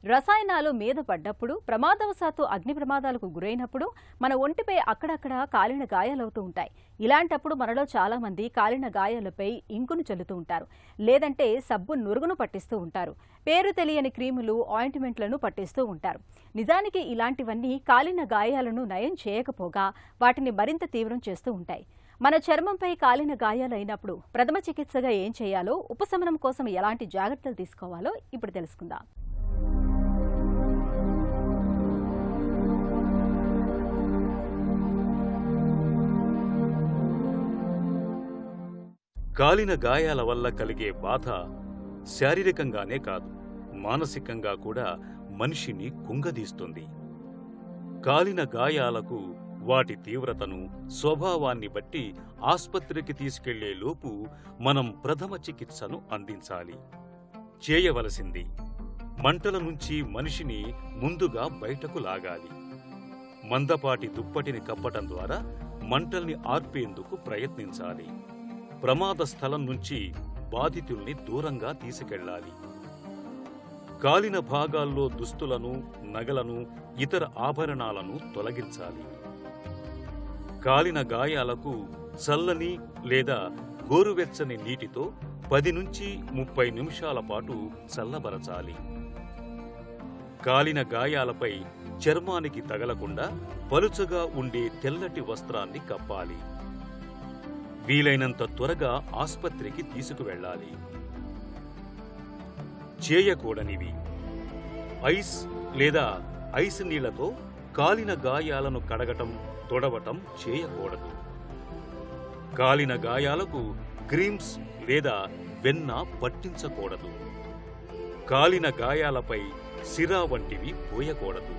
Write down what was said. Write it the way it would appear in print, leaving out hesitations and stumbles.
రసాయనాలు మీద పడ్డప్పుడు, ప్రమాదవశాత్తు అగ్ని ప్రమాదాలకు గురైనప్పుడు మన ఒంటిపై అక్కడక్కడ కాలిన గాయాలవుతూ ఉంటాయి. ఇలాంటప్పుడు మనలో చాలా మంది కాలిన గాయాలపై ఇంకును చల్లుతూ ఉంటారు, లేదంటే సబ్బు నురుగును పట్టిస్తూ ఉంటారు. పేరు తెలియని క్రీములు, ఆయింట్మెంట్లను పట్టిస్తూ ఉంటారు. నిజానికి ఇలాంటివన్నీ కాలిన గాయాలను నయం చేయకపోగా వాటిని మరింత తీవ్రం చేస్తూ ఉంటాయి. మన చర్మంపై కాలిన గాయాలైనప్పుడు ప్రథమ చికిత్సగా ఏం చేయాలో, ఉపశమనం కోసం ఎలాంటి జాగ్రత్తలు తీసుకోవాలో ఇప్పుడు తెలుసుకుందాం. కాలిన గాయాల వల్ల కలిగే బాధ శారీరకంగానే కాదు, మానసికంగా కూడా మనిషిని కుంగదీస్తుంది. కాలిన గాయాలకు వాటి తీవ్రతను, స్వభావాన్ని బట్టి ఆస్పత్రికి తీసుకెళ్లే లోపు మనం ప్రథమ చికిత్సను అందించాలి. చేయవలసింది, మంటల నుంచి మనిషిని ముందుగా బయటకు లాగాలి. మందపాటి దుప్పటిని కప్పటం ద్వారా మంటల్ని ఆర్పేందుకు ప్రయత్నించాలి. ప్రమాద స్థలం నుంచి బాధితుల్ని దూరంగా తీసుకెళ్లాలి. కాలిన భాగాల్లో దుస్తులను, నగలను, ఇతర ఆభరణాలను తొలగించాలి. కాలిన గాయాలకు చల్లని లేదా గోరువెచ్చని నీటితో 10 నుంచి 30 నిమిషాల పాటు చల్లబరచాలి. కాలిన గాయాలపై చర్మానికి తగలకుండా పలుచగా ఉండే తెల్లటి వస్త్రాన్ని కప్పాలి. వీలైనంత త్వరగా ఆస్పత్రికి తీసుకువెళ్ళాలి. చేయకూడనివి: ఐస్ లేదా ఐస్ నీళ్లతో కాలిన గాయాలను కడగటం, తొడవటం చేయకూడదు. కాలిన గాయాలకు క్రీమ్స్ లేదా వెన్న పట్టించకూడదు. కాలిన గాయాలపై సిరా వంటివి పోయకూడదు.